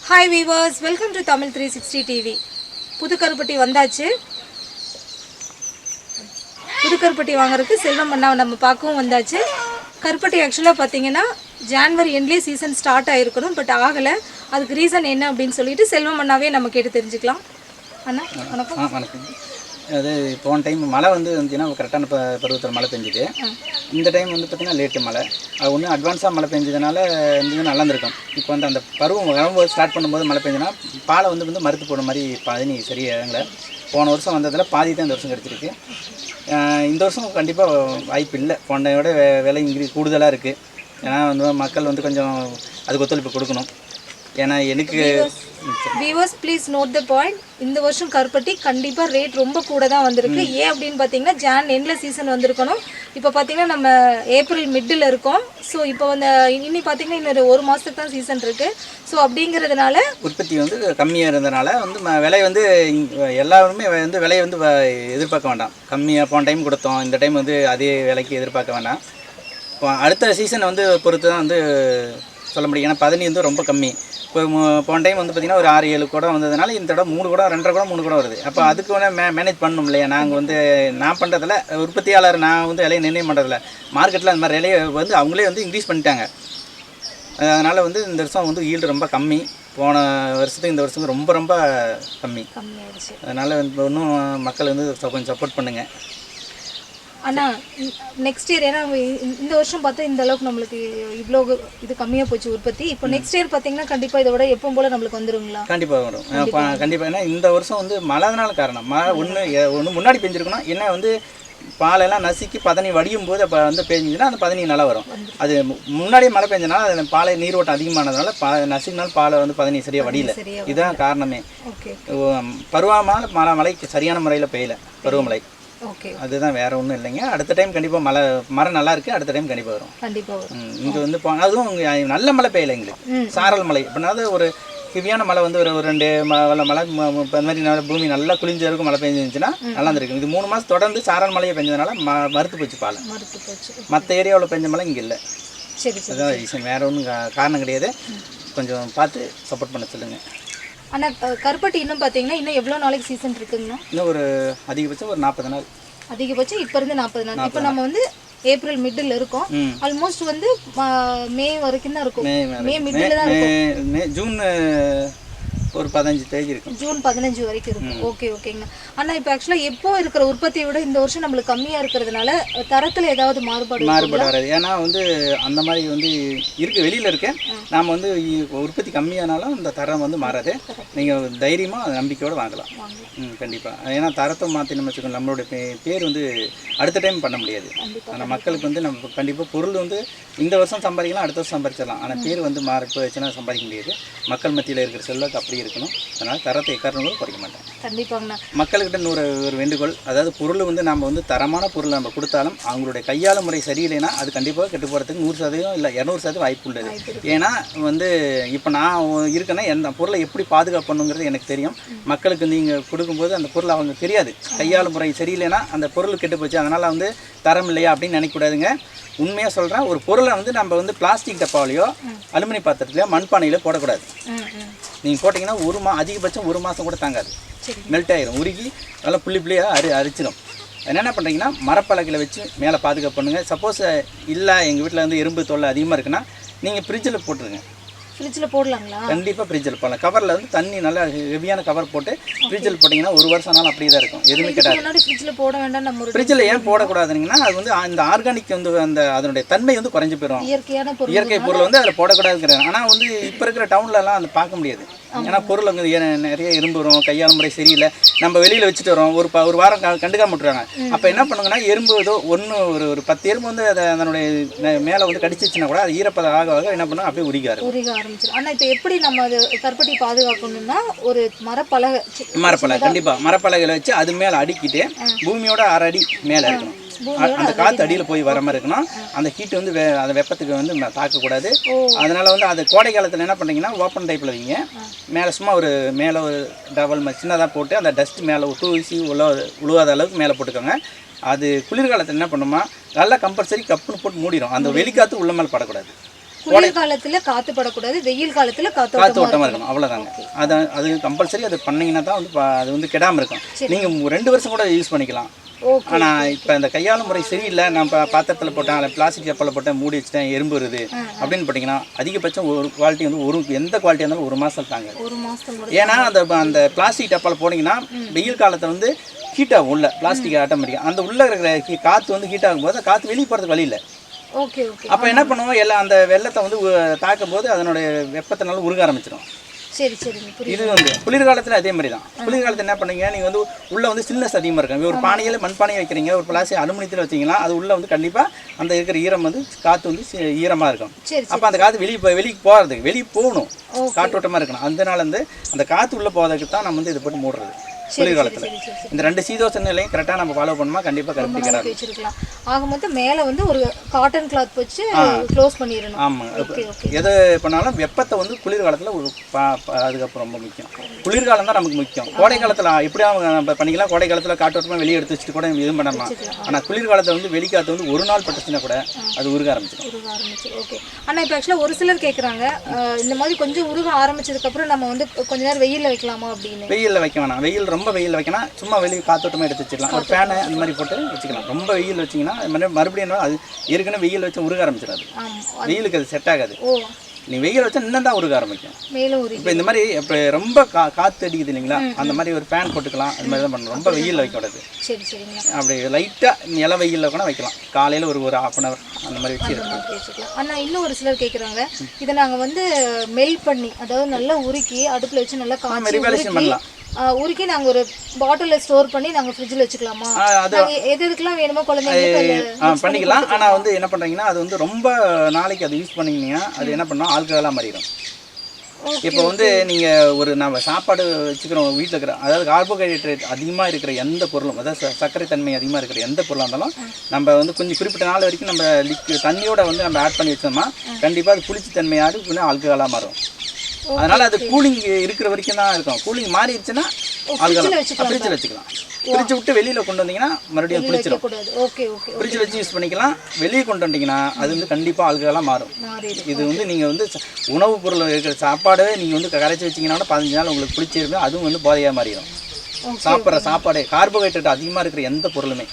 Hi viewers, welcome to TAMIL360 TV. புது கருப்பட்டி வந்தாச்சு. புது கருப்பட்டி வாங்குறதுக்கு செல்வம் அண்ணா நம்ம பார்க்கவும் வந்தாச்சு. கருப்பட்டி ஆக்சுவலாக பார்த்தீங்கன்னா ஜான்வரி எண்ட்லேயே சீசன் ஸ்டார்ட் ஆகிருக்கணும், பட் ஆகலை. அதுக்கு ரீசன் என்ன அப்படின்னு சொல்லிட்டு செல்வம் அண்ணாவே நம்ம கேட்டு தெரிஞ்சுக்கலாம். அண்ணா வணக்கம். வணக்கம். அது போன டைம் மழை வந்துச்சுன்னா கரெக்டான பருவத்தில் மழை பெஞ்சுது. இந்த டைம் பார்த்திங்கன்னா லேட்டு மழை. அது ஒன்று அட்வான்ஸாக மழை பெஞ்சதுனால நல்லா இருந்திருக்கும். இப்போ அந்த பருவம் வரும்போது ஸ்டார்ட் பண்ணும்போது மழை பெஞ்சதுன்னா பாலை மறுத்து போடுற மாதிரி பாதி சரியாகல. போன வருஷம் வந்ததில் பாதி தான் இந்த வருஷம் கிடச்சிருக்கு. இந்த வருஷம் கண்டிப்பாக வாய்ப்பு இல்லை. போனதையோட விலை கூடுதலாக இருக்குது. ஏன்னா மக்கள் கொஞ்சம் அதுக்கு ஒத்துழைப்பு கொடுக்கணும். ஏன்னா எனக்கு viewers please note the point, இந்த வருஷம் கருப்பட்டி கண்டிப்பாக ரேட் ரொம்ப கூட தான் வந்திருக்கு. ஏன் அப்படின்னு பார்த்தீங்கன்னா ஜான் எண்டில் சீசன் வந்திருக்கணும். இப்போ பார்த்தீங்கன்னா நம்ம ஏப்ரல் மிட்டில் இருக்கோம். ஸோ இப்போ இன்னி பார்த்தீங்கன்னா இன்னொரு ஒரு மாதத்துக்கு தான் சீசன் இருக்குது. ஸோ அப்படிங்கிறதுனால உற்பத்தி கம்மியாக இருந்ததுனால விலை எல்லாருமே விலையை எதிர்பார்க்க வேண்டாம். கம்மியாக போன டைம் கொடுத்தோம், இந்த டைம் அதே விலைக்கு எதிர்பார்க்க வேண்டாம். இப்போ அடுத்த சீசன் பொறுத்து தான் சொல்ல முடியும். ஏன்னா பதனி ரொம்ப கம்மி. இப்போ போன டைம் பார்த்திங்கன்னா ஒரு 6-7 குடம் வந்ததுனால இந்த தடவை 3 குடம் 2.5 குடம் 3 குடம் வருது. அப்போ அதுக்கு மேனேஜ் பண்ணணும் இல்லையா? நாங்கள் நான் பண்ணுறதில்ல, உற்பத்தியாளர் நான் விலையை நிர்ணயம் பண்ணுறதில்ல. மார்க்கெட்டில் அந்த மாதிரி விலையை அவங்களே இன்க்ரீஸ் பண்ணிட்டாங்க. அதனால் இந்த வருஷம் ஈல்டு ரொம்ப கம்மி. போன வருஷத்துக்கு இந்த வருஷத்துக்கு ரொம்ப ரொம்ப கம்மி. அதனால் இன்னும் மக்கள் கொஞ்சம் சப்போர்ட் பண்ணுங்கள். ஆனால் நெக்ஸ்ட் இயர், ஏன்னா இந்த வருஷம் பார்த்தா இந்த அளவுக்கு நம்மளுக்கு இவ்வளோ இது கம்மியாக போச்சு உற்பத்தி. இப்போ நெக்ஸ்ட் இயர் பார்த்தீங்கன்னா கண்டிப்பாக இதோட எப்பவும் போல் நம்மளுக்கு வந்துருங்களா? கண்டிப்பாக வரும். கண்டிப்பாக. ஏன்னா இந்த வருஷம் மழைனால காரணம். மழை ஒன்று முன்னாடி பெஞ்சிருக்கணும். என்ன பாலெல்லாம் நசுக்கி பதனி வடியும் போது அப்போ பெஞ்சுன்னா அந்த பதனி நல்லா வரும். அது முன்னாடியே மழை பெஞ்சனால அது பாலை நீரோட்டம் அதிகமானதுனால நசுக்கினாலும் பாலை பதனி சரியாக வடியல. இதுதான் காரணமே. பருவமான மழைக்கு சரியான முறையில் பெய்யல பருவமழை. அதுதான், வேற ஒன்றும் இல்லைங்க. அடுத்த டைம் கண்டிப்பாக மரம் நல்லா இருக்கு. அடுத்த டைம் கண்டிப்பாக வரும். இங்கே அதுவும் நல்ல மழை பெய்யலை எங்களுக்கு. சாரல் மழை அப்படின்னா ஒரு ஹெவியான மழை ஒரு 2 மழை இந்த மாதிரி பூமி நல்லா குளிஞ்ச இருக்கும் மழை பெஞ்சிருந்துச்சுன்னா நல்லா இருந்திருக்கு. இது 3 மாதம் தொடர்ந்து சாரல் மழையை பெஞ்சதுனால மறுத்து போச்சு பால். மற்ற ஏரியாவில் பெஞ்ச மழை இங்கே இல்லை. அதுதான் ரீசன், வேற ஒன்றும் காரணம் கிடையாது. கொஞ்சம் பார்த்து சப்போர்ட் பண்ண சொல்லுங்கள். ஆனால் கருப்பட்டி இன்னும் பார்த்தீங்கன்னா இன்னும் எவ்வளோ நாளைக்கு சீசன் இருக்குங்கண்ணா? இன்னும் ஒரு அதிகபட்சம் ஒரு 40 நாள். அதிகபட்சம் இப்போ இருந்து 40 நாள். இப்போ நம்ம ஏப்ரல் மிடில் இருக்கோம். ஆல்மோஸ்ட் மே வரைக்கும் தான் இருக்கும். மே மிடில் தான் இருக்கும். ஜூன் ஒரு 15 தேதி இருக்கும். ஜூன் 15 வரைக்கும் இருக்கும். ஓகேங்கண்ணா. ஆனால் இப்போ ஆக்சுவலாக எப்போ இருக்கிற உற்பத்தியை விட இந்த வருஷம் நம்மளுக்கு கம்மியாக இருக்கிறதுனால தரத்தில் ஏதாவது மாறுபாடு வராது. ஏன்னா அந்த மாதிரி இருக்குது, வெளியில் இருக்கேன். நாம் உற்பத்தி கம்மியானாலும் அந்த தரம் மாறாது. நீங்கள் தைரியமாக நம்பிக்கையோடு வாங்கலாம். கண்டிப்பாக. ஏன்னா தரத்தை மாற்றி நம்ம வச்சுக்கணும். நம்மளுடைய பேர் அடுத்த டைம் பண்ண முடியாது. ஆனால் மக்களுக்கு நம்ம கண்டிப்பாக பொருள் இந்த வருஷம் சம்பாதிக்கலாம், அடுத்த வருஷம் சம்பாதிச்சிடலாம். ஆனால் பேர் மாறப்பு வச்சுன்னா சம்பாதிக்க முடியாது. மக்கள் மத்தியில் இருக்கிற செல்வாக்கு அப்படி இருக்கணும். அதனால் தரத்தை எக்காரணங்களும் குறைக்க மாட்டேன். கண்டிப்பாங்கண்ணா. மக்கள்கிட்ட ஒரு வேண்டுகோள், அதாவது பொருள் நம்ம தரமான பொருள் நம்ம கொடுத்தாலும் அவங்களுடைய கையாள முறை சரியில்லைன்னா அது கண்டிப்பாக கெட்டு போகிறதுக்கு 100% இல்லை 200% வாய்ப்பு உள்ளது. ஏன்னா இப்போ நான் இருக்கேன்னா எந்த பொருளை எப்படி பாதுகாப்பணுங்கிறது எனக்கு தெரியும். மக்களுக்கு நீங்கள் கொடுக்கும்போது அந்த பொருள் அவங்க தெரியாது. கையாள முறை சரியில்லைன்னா அந்த பொருள் கெட்டு போச்சு, அதனால் தரம் இல்லையா அப்படின்னு நினைக்கக்கூடாதுங்க. உண்மையாக சொல்கிறேன், ஒரு பொருளை நம்ம பிளாஸ்டிக் டப்பாவிலையோ அலுமினிய பாத்திரத்துலையோ மண்பானையிலோ போடக்கூடாது. நீங்கள் போட்டிங்கன்னா அதிகபட்சம் 1 மாதம் கூட தாங்காது. மெல்ட் ஆகிரும், உருகி நல்லா புள்ளியாக அரிச்சிடும். என்னென்ன பண்ணுறீங்கன்னா மரப்பலகையில் வச்சு மேலே பாதுகாப்பு பண்ணுங்கள். சப்போஸ் இல்லை எங்கள் வீட்டில் எறும்பு தொல்லை அதிகமாக இருக்குன்னா நீங்கள் ஃப்ரிட்ஜில் போட்டுருங்க. ஃப்ரிட்ஜில் போடலாங்களா? கண்டிப்பாக ஃப்ரிட்ஜில் போடலாம். கவரில் தண்ணி நல்லா ஹெவியான கவர் போட்டு ஃப்ரிட்ஜில் போட்டிங்கன்னா 1 வருஷம் ஆனாலும் அப்படியே தான் இருக்கும். எதுவுமே கிடையாது. ஃப்ரிட்ஜில் போட வேண்டாம். நம்ம ஃப்ரிட்ஜில் ஏன் போடக்கூடாதுங்கன்னா அது அந்த ஆர்கானிக் அந்த அதனுடைய தன்மை குறைஞ்சி போயிடும். இயற்கை பொருள் அதில் போடக்கூடாதுங்கிறாங்க. ஆனால் இப்போ இருக்கிற டவுன்லலாம் அதை பார்க்க முடியாது. ஏன்னா பொருள் நிறைய எறும்பு வரும், கையாள முறை சரியில்லை. நம்ம வெளியில் வச்சுட்டு வரோம், ஒரு வாரம் கண்டுக்காம விட்டுறாங்க. அப்போ என்ன பண்ணுங்கன்னா எறும்பு ஒரு 10 எறும்பு அதை அதனுடைய மேலே கடிச்சிச்சுன்னா கூட அது ஈரப்பதம் ஆக என்ன பண்ணும் அப்படியே உரிக்க ஆரம்பிச்சிடும். ஆனால் இப்போ எப்படி நம்ம அது கருப்பட்டி பாதுகாக்கணும்னா ஒரு மரப்பலகை கண்டிப்பாக மரப்பலகையில் வச்சு அது மேலே அடுக்கிட்டு பூமியோட 1/2 அடி மேலே இருக்கணும். அந்த காற்று அடியில் போய் வர மாதிரி இருக்கணும். அந்த ஹீட்டு அந்த வெப்பத்துக்கு தாக்கக்கூடாது. அதனால் அது கோடை காலத்தில் என்ன பண்ணுறீங்கன்னா ஓப்பன் டைப்பில் வைங்க. மேலே சும்மா மேலே ஒரு டவல் சின்னதாக போட்டு அந்த டஸ்ட் மேலே தூசி உழுவாத அளவுக்கு மேலே போட்டுக்கோங்க. அது குளிர்காலத்தில் என்ன பண்ணுமா நல்லா கம்பல்சரி கப்புன்னு போட்டு மூடிடும். அந்த வெளிக்காற்று உள்ள மேலே படக்கூடாது. குளிர் காலத்துல காத்து படக்கூடாது, வெயில் காலத்துல காத்து ஓட்டமா இருக்கணும், அவ்வளவுதாங்க. அது கம்பல்சரி. அது பண்ணீங்கன்னா தான் வந்து அது வந்து கெடாம இருக்கும். நீங்க 2 வருஷம் கூட யூஸ் பண்ணிக்கலாம். ஆனால் இப்போ இந்த கையாளும் முறை சரியில்லை, நான் இப்போ பாத்திரத்தில் போட்டேன், அதில் பிளாஸ்டிக் டப்பாவில் போட்டேன், மூடி வச்சுட்டேன், எறும்பு வருது அப்படின்னு போட்டிங்கன்னா அதிகபட்சம் ஒரு குவாலிட்டி வந்து எந்த குவாலிட்டியாக இருந்தாலும் 1 மாதம் தாங்க. ஏன்னா அந்த பிளாஸ்டிக் டப்பாவில் போனீங்கன்னா வெயில் காலத்தில் வந்து ஹீட் ஆகும், உள்ள பிளாஸ்டிக் ஆட்டோமேட்டிக்காக அந்த உள்ளே இருக்கிற காற்று வந்து ஹீட் ஆகும்போது காற்று வெளியே போகிறதுக்கு வழி இல்லை. அப்போ என்ன பண்ணுவோம், எல்லாம் அந்த வெள்ளத்தை வந்து தாக்கும் போது அதனுடைய வெப்பத்தினால உருக ஆரம்பிச்சிடும். சரி சரிங்க. இது வந்து குளிர்காலத்தில் அதே மாதிரி தான். குளிர்காலத்தில் என்ன பண்ணுங்க, நீங்கள் வந்து உள்ளே வந்து சில்னஸ் அதிகமாக இருக்கும். ஒரு பானையில் மண்பானையை வைக்கிறீங்க, ஒரு பிளாஸ்டிக் அலுமினியத்தில் வச்சிங்கன்னா அது உள்ளே வந்து கண்டிப்பாக அந்த இருக்கிற ஈரம் வந்து காற்று வந்து ஈரமாக இருக்கும். அப்போ அந்த காற்று வெளியே போகிறதுக்கு வெளியே போகணும், காற்றோட்டமாக இருக்கணும். அதனால வந்து அந்த காற்று உள்ளே போகிறதுக்கு தான் நம்ம வந்து இதை போட்டு மூடுறது. குளிர்காலத்தில் இந்த 2 சீதோஷ நிலையும் கரெக்டாக நம்ம ஃபாலோ பண்ணோமா கண்டிப்பாக கருப்பட்டி கிடாது. வச்சிருக்கலாம். ஆக மொத்தம் மேலே வந்து ஒரு காட்டன் கிளாத் வச்சு க்ளோஸ் பண்ணிடணும். ஆமாம். எது பண்ணாலும் வெப்பத்தை வந்து குளிர்காலத்தில் அதுக்கப்புறம் ரொம்ப முக்கியம். குளிர்காலம் தான் நமக்கு முக்கியம். கோடை காலத்தில் எப்படியும் நம்ம பண்ணிக்கலாம், கோடை காலத்தில் காற்றோட்டமாக வெளியே எடுத்து வச்சுட்டு கூட எதுவும் பண்ணலாம். ஆனால் குளிர்காலத்தில் வந்து வெளிக்காற்று வந்து ஒரு நாள் பட்டுச்சுன்னா கூட அது உருக ஆரம்பிச்சிடும். ஓகே. ஆனால் இப்போ ஆக்சுவலாக ஒரு சிலர் கேட்குறாங்க, இந்த மாதிரி கொஞ்சம் உருக ஆரம்பிச்சதுக்கப்புறம் நம்ம வந்து கொஞ்ச நேரம் வெயிலில் வைக்கலாமா அப்படின்னு. வெயிலில் வைக்க வேணாம். ரொம்ப வெயில் வைக்கணும், சும்மா வெளியே காத்தோட்டமாக எடுத்து வச்சுக்கலாம். ஒரு ஃபேனு அந்த மாதிரி போட்டு வச்சுக்கலாம். ரொம்ப வெயில் வச்சிங்கன்னா மறுபடியும் அது ஏற்கனவே வெயில் வச்சு உருக ஆரம்பிச்சிடாது. வெயிலுக்கு அது செட் ஆகாது. நீ வெயில் வச்சா இன்னும் தான் உருக ஆரம்பிக்கும். இப்போ இந்த மாதிரி இப்போ ரொம்ப காற்று அடிக்குது இல்லைங்களா, அந்த மாதிரி ஒரு ஃபேன் போட்டுக்கலாம். அந்த மாதிரி தான் பண்ணணும். ரொம்ப வெயில் வைக்கக்கூடாது. அப்படி லைட்டாக இலை வெயிலில் கூட வைக்கலாம். காலையில் ஒரு 1/2 hour அந்த மாதிரி வச்சுக்கலாம். ஆனால் இன்னும் ஒரு சிலர் கேட்குறாங்க, இதை நாங்கள் வந்து மெல்ட் பண்ணி, அதாவது நல்லா உருக்கி அடுப்பில் வச்சு நல்லா காய்ச்சி பண்ணலாம். உருக்கி நாங்கள் ஒரு பாட்டிலில் ஸ்டோர் பண்ணி நாங்கள் ஃப்ரிட்ஜில் வச்சுக்கலாமா? எதுக்கெல்லாம் வேணுமோ குழந்தைங்களுக்கு பண்ணிக்கலாம். ஆனால் வந்து என்ன பண்ணுறீங்கன்னா, அது வந்து ரொம்ப நாளைக்கு அதை யூஸ் பண்ணிங்கன்னா அது என்ன பண்ணால் ஆல்கஹாலாக மாறிடும். இப்போ வந்து நீங்கள் நம்ம சாப்பாடு வச்சுக்கிறோம் வீட்டில் இருக்கிற, அதாவது கார்போஹைட்ரேட் அதிகமாக இருக்கிற எந்த பொருளும், அதாவது சர்க்கரை தன்மை அதிகமாக இருக்கிற எந்த பொருளாக இருந்தாலும் நம்ம வந்து கொஞ்சம் குறிப்பிட்ட நாள் வரைக்கும் நம்ம தண்ணியோட வந்து நம்ம ஆட் பண்ணி வச்சோம்னா கண்டிப்பாக அது புளிச்சு தன்மையாக இன்னும் ஆல்கஹாலாக மாறும். அதனால அது கூலிங் இருக்கிற வரைக்கும் தான் இருக்கும். கூலிங் மாறிடுச்சுன்னா ஃப்ரிட்ஜில் வச்சுக்கலாம். ஃப்ரிட்ஜ் விட்டு வெளியில் கொண்டு வந்தீங்கன்னா மறுபடியும் குளிச்சிடும். ஃப்ரிட்ஜில் வச்சு யூஸ் பண்ணிக்கலாம். வெளியே கொண்டு வந்தீங்கன்னா அது வந்து கண்டிப்பாக ஆல்கஹாலாக மாறும். இது வந்து நீங்கள் வந்து உணவுப் பொருள் இருக்கிற சாப்பாடவே நீங்கள் வந்து கரைச்சி வச்சிங்கன்னா 15 நாள் உங்களுக்கு பிடிச்சிருக்கும். அதுவும் வந்து போதையாக மாறிடும். சாப்பிட்ற சாப்பாடு கார்போஹைட்ரேட் அதிகமாக இருக்கிற எந்த பொருளுமே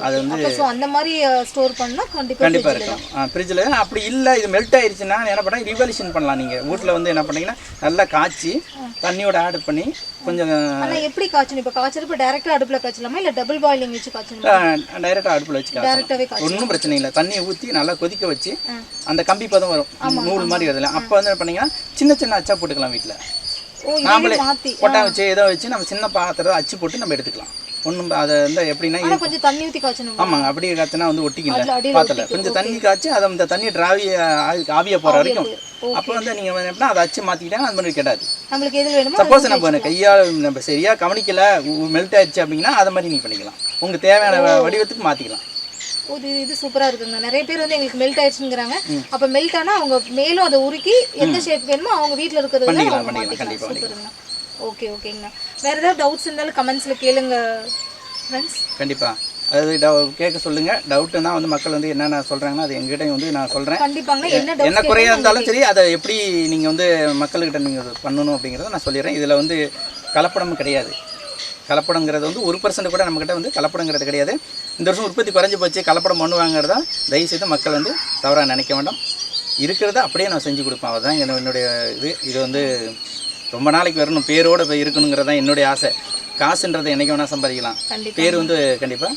அது வந்து அந்த மாதிரி ஸ்டோர் பண்ணால் கண்டிப்பாக இருக்கும் ஃப்ரிட்ஜில். அப்படி இல்லை இது மெல்ட் ஆயிடுச்சுன்னா என்ன பண்ணால் ரிவல்யூஷன் பண்ணலாம். நீங்கள் வீட்டில் வந்து என்ன பண்ணீங்கன்னா நல்லா காய்ச்சி தண்ணியோட ஆட் பண்ணி கொஞ்சம். ஆனால் எப்படி காய்ச்சணும்? இப்போ காய்ச்சறப்ப டேரெக்டாக அடுப்பில் காய்ச்சலாமா இல்லை டபுள் பாயிலிங் வச்சு காய்ச்சணுமா? டைரெக்டாக அடுப்பில் வச்சு காய்ச்சலாம். ஒன்றும் பிரச்சனை இல்லை. தண்ணியை ஊற்றி நல்லா கொதிக்க வச்சு அந்த கம்பி பதம் வரும், நூல் மாதிரி வருதுல, அப்போ வந்து என்ன பண்ணீங்கன்னா சின்ன சின்ன அச்சா போட்டுக்கலாம். வீட்டில் நாமளே கொட்டா வச்சு ஏதோ வச்சு நம்ம சின்ன பாத்திரத்தை அச்சு போட்டு நம்ம எடுத்துக்கலாம். ஒன்றும் அதை வந்து எப்படின்னா கொஞ்சம் தண்ணி ஊற்றி காய்ச்சணும். ஆமாங்க. அப்படியே காய்ச்சினா வந்து ஒட்டிக்கல பாத்திரத்தில் கொஞ்சம் தண்ணி காய்ச்சி அதை அந்த தண்ணி ஆவியாக போகிற வரைக்கும். அப்போ வந்து நீங்கள் எப்படின்னா அதை அச்சு மாற்றிக்கிட்டாங்க அது மாதிரி கெடாது. நம்மளுக்கு எது வேணுமோ சப்போஸ் நம்ம கையால் நம்ம சரியாக கவனிக்கல மெல்ட் ஆயிடுச்சு அப்படின்னா அதை மாதிரி நீங்கள் பண்ணிக்கலாம். உங்களுக்கு தேவையான வடிவத்துக்கு மாற்றிக்கலாம். இது சூப்பராக இருக்குங்க. நிறைய பேர் வந்து எங்களுக்கு மெல்ட் ஆயிடுச்சுங்கிறாங்க. அப்போ மெல்ட் ஆனால் அவங்க மேலும் அதை உருக்கி எந்த ஷேப் வேணுமோ அவங்க வீட்டில் இருக்கிறது சூப்பருங்க. ஓகேங்கண்ணா. வேறு ஏதாவது டவுட்ஸ் இருந்தாலும் கமெண்ட்ஸில் கேளுங்க ஃப்ரெண்ட்ஸ். கண்டிப்பாக அதாவது கேட்க சொல்லுங்கள். டவுட்டுன்னா வந்து மக்கள் வந்து என்னென்ன சொல்கிறாங்கன்னா அது எங்கிட்ட வந்து நான் சொல்கிறேன். கண்டிப்பாங்க. என்ன குறையாக இருந்தாலும் சரி அதை எப்படி நீங்கள் வந்து மக்கள்கிட்ட நீங்கள் பண்ணணும் அப்படிங்கிறத நான் சொல்லிடுறேன். இதில் வந்து கலப்படமும் கிடையாது. கலப்படங்கிறது வந்து 1% கூட நம்மக்கிட்ட வந்து கலப்படங்கிறது கிடையாது. இந்த வருஷம் உற்பத்தி குறைஞ்சி போச்சு, கலப்படம் பண்ணுவாங்கிறதா தயவுசெய்து மக்கள் வந்து தவறாக நினைக்க வேண்டாம். இருக்கிறத அப்படியே நான் செஞ்சு கொடுப்பேன். அதுதான் என்னுடைய இது வந்து ரொம்ப நாளைக்கு வரணும், பேரோடு இருக்கணுங்கிறதான் என்னுடைய ஆசை. காசுன்றதை என்றைக்கு வேணால் சம்பாதிக்கலாம், பேர் வந்து கண்டிப்பாக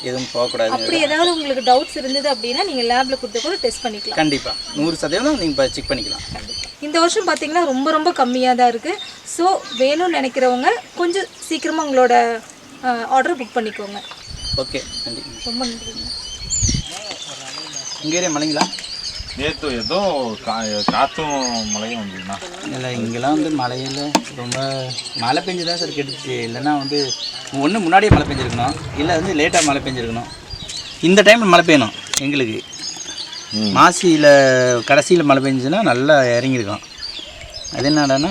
எதுவும் போகக்கூடாது. அப்படி ஏதாவது உங்களுக்கு டவுட்ஸ் இருந்தது அப்படின்னா நீங்கள் லேபில் கொடுத்து கூட டெஸ்ட் பண்ணிக்கலாம். கண்டிப்பாக 100% நீங்கள் செக் பண்ணிக்கலாம். இந்த வருஷம் பார்த்தீங்கன்னா ரொம்ப கம்மியாக தான் இருக்குது. ஸோ வேணும்னு நினைக்கிறவங்க கொஞ்சம் சீக்கிரமாக உங்களோட ஆர்டர் புக் பண்ணிக்கோங்க. ஓகே, நன்றி. ரொம்ப நன்றிங்க. இங்கே மழைங்களா? நேற்று ஏதோ காற்றும் மழையும் வந்ததுண்ணா. இல்லை, இங்கெல்லாம் வந்து மழையில் ரொம்ப மழை பெஞ்சு தான் சார் கெடுச்சு. இல்லைன்னா வந்து ஒன்று முன்னாடியே மழை பெஞ்சிருக்கணும், இல்லை வந்து லேட்டாக மழை பெஞ்சிருக்கணும். இந்த டைமில் மழை பெய்யணும். எங்களுக்கு மாசியில் கடைசியில் மழை பெஞ்சுன்னா நல்லா இறங்கியிருக்கோம். அது என்னடான்னா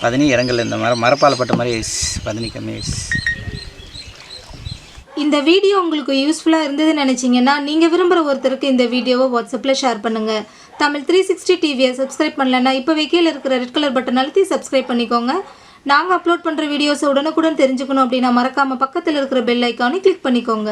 பதனி இறங்கல. இந்த மரப்பால் பட்ட மாதிரி பதனி கம்மி. இந்த வீடியோ உங்களுக்கு யூஸ்ஃபுல்லாக இருந்ததுன்னு நினச்சிங்கன்னா நீங்கள் விரும்புகிற ஒருத்தருக்கு இந்த வீடியோவை வாட்ஸ்அப்பில் ஷேர் பண்ணுங்கள். தமிழ் 360 டிவியை சப்ஸ்கிரைப் பண்ணலன்னா இப்போவே கீழே இருக்கிற ரெட் கலர் பட்டன் அழுத்தி சப்ஸ்கிரைப் பண்ணிக்கோங்க. நாங்கள் அப்லோட் பண்ணுற வீடியோஸை உடனுக்குடன் தெரிஞ்சுக்கணும் அப்படின்னா மறக்காமல் பக்கத்தில் இருக்கிற பெல் ஐக்கானை கிளிக் பண்ணிக்கோங்க.